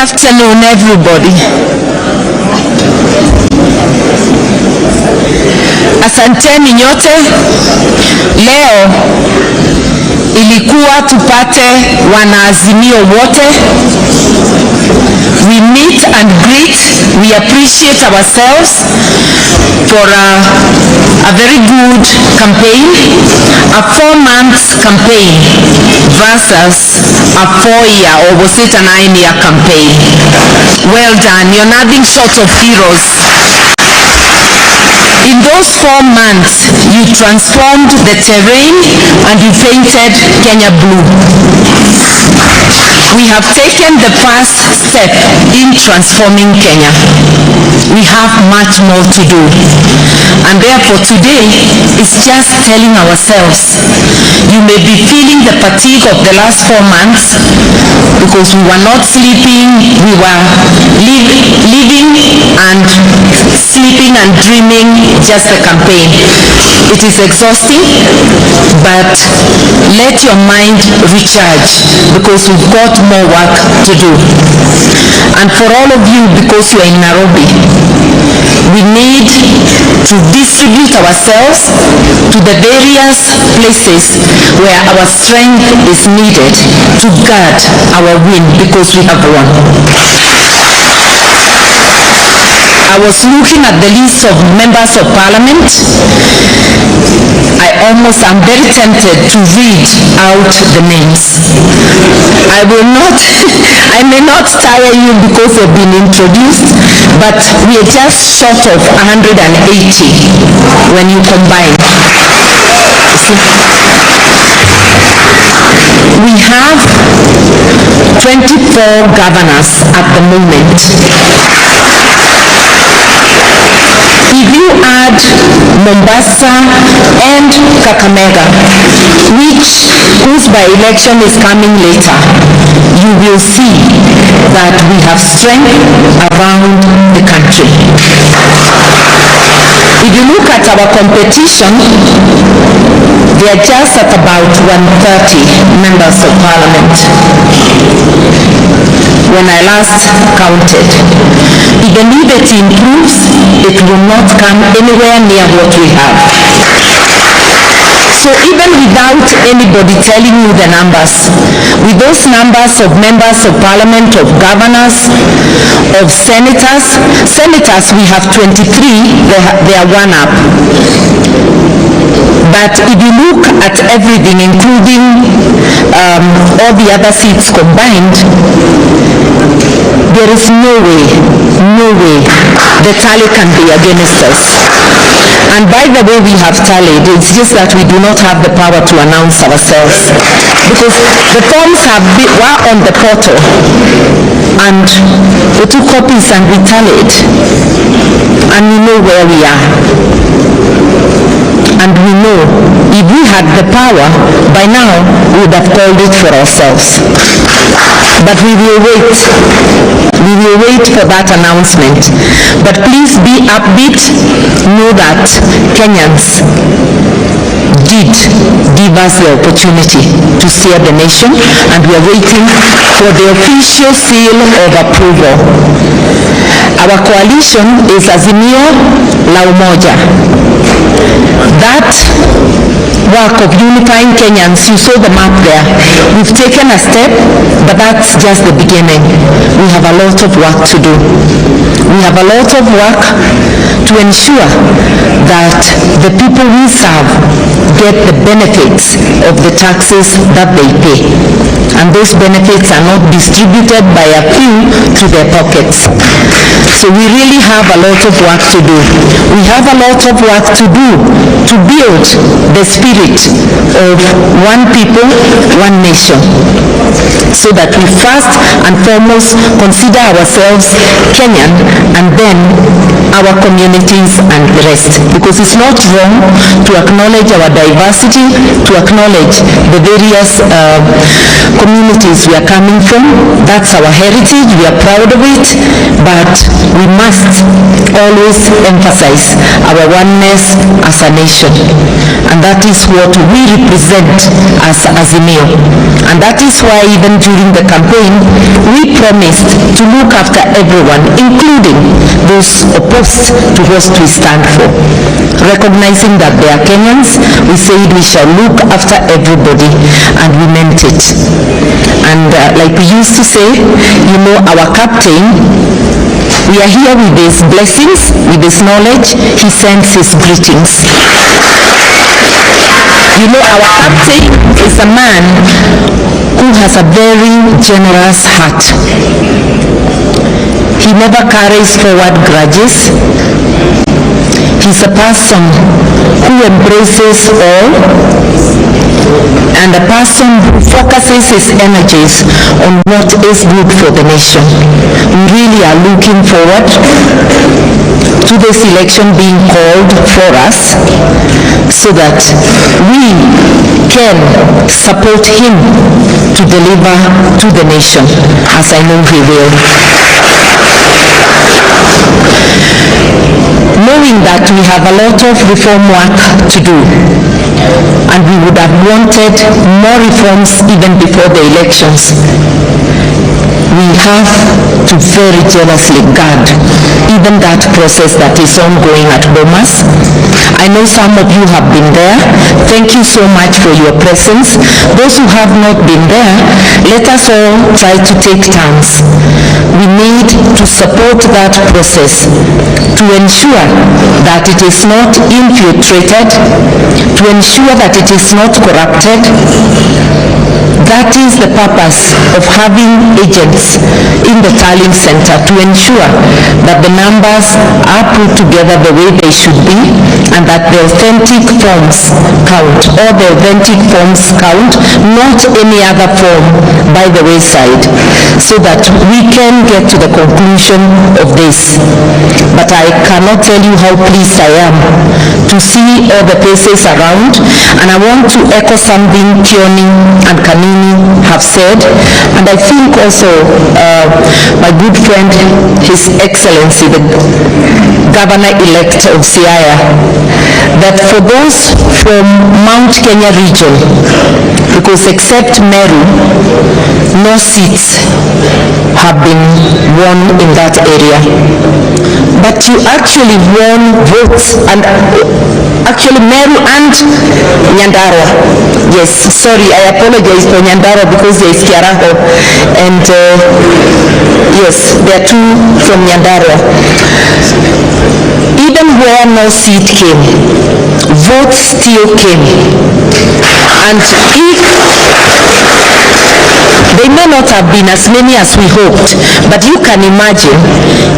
afternoon, everybody. Asanteni nyote. Leo ilikuwa tupate wanaazimio wote. We meet and greet. We appreciate ourselves for a very good campaign, a 4-month campaign versus a 4-year or was it a 9-year campaign. Well done, you're nothing short of heroes. In those 4 months, you transformed the terrain and you painted Kenya blue. We have taken the first step in transforming Kenya. We have much more to do. And therefore today is just telling ourselves, you may be feeling the fatigue of the last 4 months because we were not sleeping, we were living and sleeping and dreaming just the campaign. It is exhausting, but let your mind recharge because we've got more work to do. And for all of you, because you are in Nairobi, we need to distribute ourselves to the various places where our strength is needed to guard our win because we have won. I was looking at the list of members of parliament. I'm very tempted to read out the names. I may not tire you because they've been introduced, but we are just short of 180 when you combine. We have 24 governors at the moment. If you add Mombasa and Kakamega, whose by-election is coming later, you will see that we have strength around the country. If you look at our competition, they are just at about 130 members of parliament. When I last counted, even if it improves, it will not come anywhere near what we have. So even without anybody telling you the numbers, with those numbers of members of parliament, of governors, of senators we have 23, they are one up. But if you look at everything, including all the other seats combined, there is no way the tally can be against us. And by the way, we have tallied. It's just that we do not have the power to announce ourselves because the forms were on the portal and we took copies and we tallied and we know where we are. And we know if we had the power, by now we would have called it for ourselves. But we will wait. We will wait for that announcement. But please be upbeat. Know that Kenyans did give us the opportunity to steer the nation, and we are waiting for the official seal of approval. Our coalition is Azimio la Umoja. That work of unifying Kenyans, you saw the map there. We've taken a step, but that's just the beginning. We have a lot of work to do. We have a lot of work to ensure that the people we serve get the benefits of the taxes that they pay. And those benefits are not distributed by a few to their pockets. So we really have a lot of work to do. We have a lot of work to do to build the spirit of one people, one nation, so that we first and foremost consider ourselves Kenyan and then our communities and the rest, because it's not wrong to acknowledge our diversity, to acknowledge the various communities we are coming from. That's our heritage, we are proud of it, but we must always emphasize our oneness as a nation, and that is what we represent as Azimio. And that is why even during the campaign we promised to look after everyone, including those opposed to what we stand for. Recognizing that they are Kenyans, we said we shall look after everybody, and we meant it. And like we used to say, you know, our captain, we are here with his blessings, with his knowledge, he sends his greetings. You know, our captain is a man who has a very generous heart. He never carries forward grudges. He's a person who embraces all, and a person who focuses his energies on what is good for the nation. We really are looking forward to this election being called for us, so that we can support him to deliver to the nation, as I know he will. Knowing that we have a lot of reform work to do, and we would have wanted more reforms even before the elections, we have to very jealously guard even that process that is ongoing at Bomas. I know some of you have been there. Thank you so much for your presence. Those who have not been there, let us all try to take turns. We need to support that process to ensure that it is not infiltrated, to ensure that it is not corrupted. That is the purpose of having agents in the tallying center, to ensure that the numbers are put together the way they should be, and that the authentic forms count, or the authentic forms count, not any other form by the wayside, so that we can get to the conclusion of this. But I cannot tell you how pleased I am to see all the faces around, and I want to echo something Kioni and Kanini have said, and I think also my good friend, His Excellency, the Governor-elect of Siaya, that for those from Mount Kenya region, because except Meru, no seats have been won in that area. But you actually won votes, and actually Meru and Nyandarua. Yes, sorry, I apologize for Nyandarua because there is Kiaraho, and yes, there are two from Nyandarua. Even where no seat came, votes still came. And if they may not have been as many as we hoped, but you can imagine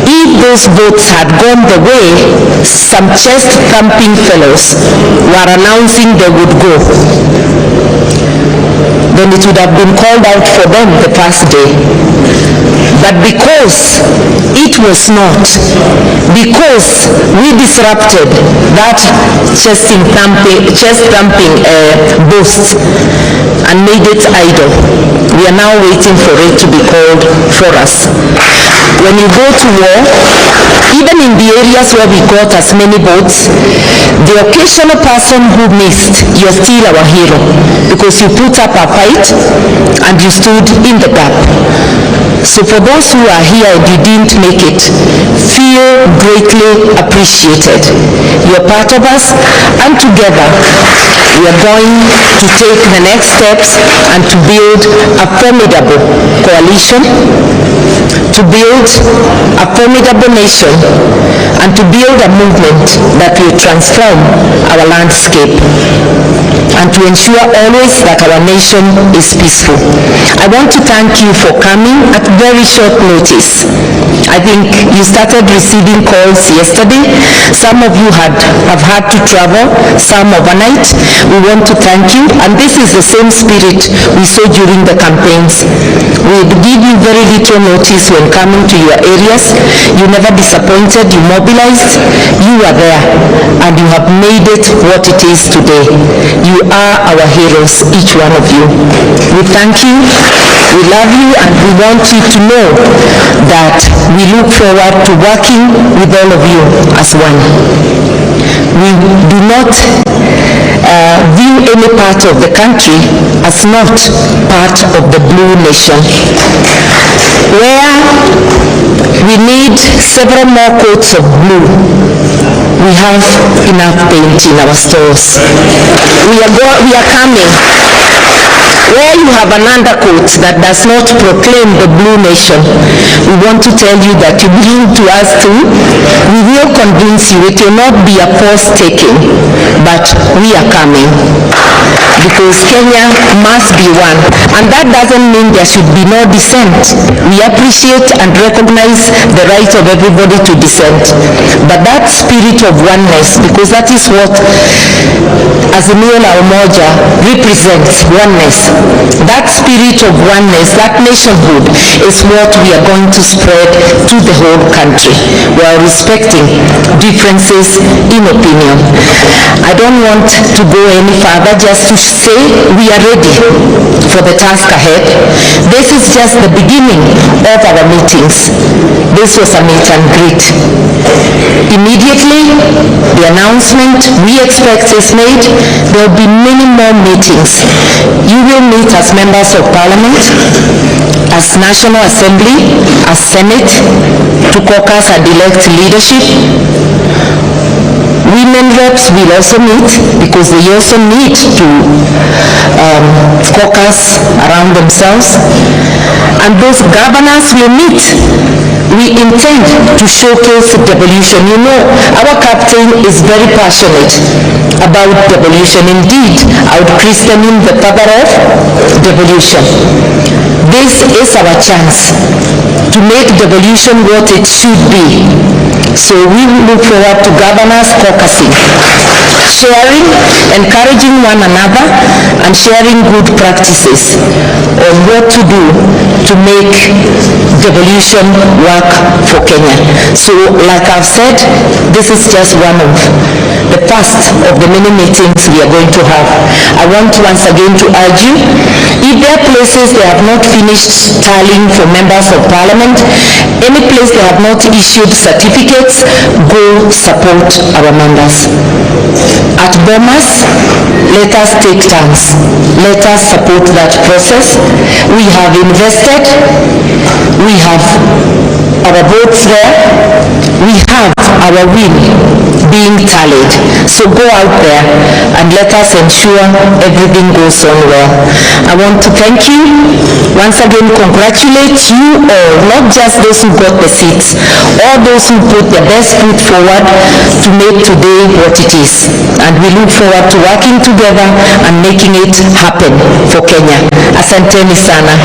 if those votes had gone the way some chest-thumping fellows were announcing they would go, then it would have been called out for them the first day. But because it was not, because we disrupted that chest-thumping boast and made it idle, we are now waiting for it to be called for us. When you go to war, even in the areas where we got as many votes, the occasional person who missed, you're still our hero, because you put up a fight and you stood in the gap. So for those who are here and you didn't make it, feel greatly appreciated. You're part of us, and together we are going to take the next steps and to build a formidable coalition, to build a formidable nation, and to build a movement that will transform our landscape, and to ensure always that our nation is peaceful. I want to thank you for coming at very short notice. I think you started receiving calls yesterday. Some of you have had to travel, some overnight. We want to thank you, and this is the same spirit we saw during the campaigns. We give you very little notice when coming to your areas. You never disappointed, you mobilized, you are there, and you have made it what it is today. You are our heroes, each one of you. We thank you, we love you, and we want you to know that we look forward to working with all of you as one. We do not view any part of the country as not part of the blue nation, where we need several more coats of blue. We have enough paint in our stores. We are coming. Where you have an undercoat that does not proclaim the blue nation, we want to tell you that you belong to us too. We will convince you. It will not be a force taking, but we are coming. Because Kenya must be one. And that doesn't mean there should be no dissent. We appreciate and recognize the right of everybody to dissent. But that spirit of oneness, because that is what Azimio la Umoja represents, oneness. That spirit of oneness, that nationhood, is what we are going to spread to the whole country, while respecting differences in opinion. I don't want to go any further, just to say we are ready for the task ahead. This is just the beginning of our meetings. This was a meet and greet. Immediately, the announcement we expect is made. There will be many more meetings. You will meet as members of parliament, as National Assembly, as Senate, to caucus and elect leadership. Women reps will also meet, because they also need to caucus around themselves. And those governors will meet. We intend to showcase devolution. You know, our captain is very passionate about devolution. Indeed, I would christen him the father of devolution. This is our chance to make devolution what it should be. So we look forward to governors caucusing, sharing, encouraging one another, and sharing good practices on what to do to make devolution work for Kenya. So, like I've said, this is just one of the first of the many meetings we are going to have. I want once again to urge you, if there are places they have not finished tallying for members of parliament, any place they have not issued certificates, go support our members. At Bomas, let us take turns. Let us support that process. We have invested. We have our votes there. We have our win being tallied. So go out there and let us ensure everything goes on well. I want to thank you. Once again, congratulate you all, not just those who got the seats, all those who put their best foot forward to make today what it is. And we look forward to working together and making it happen for Kenya. Asanteni sana.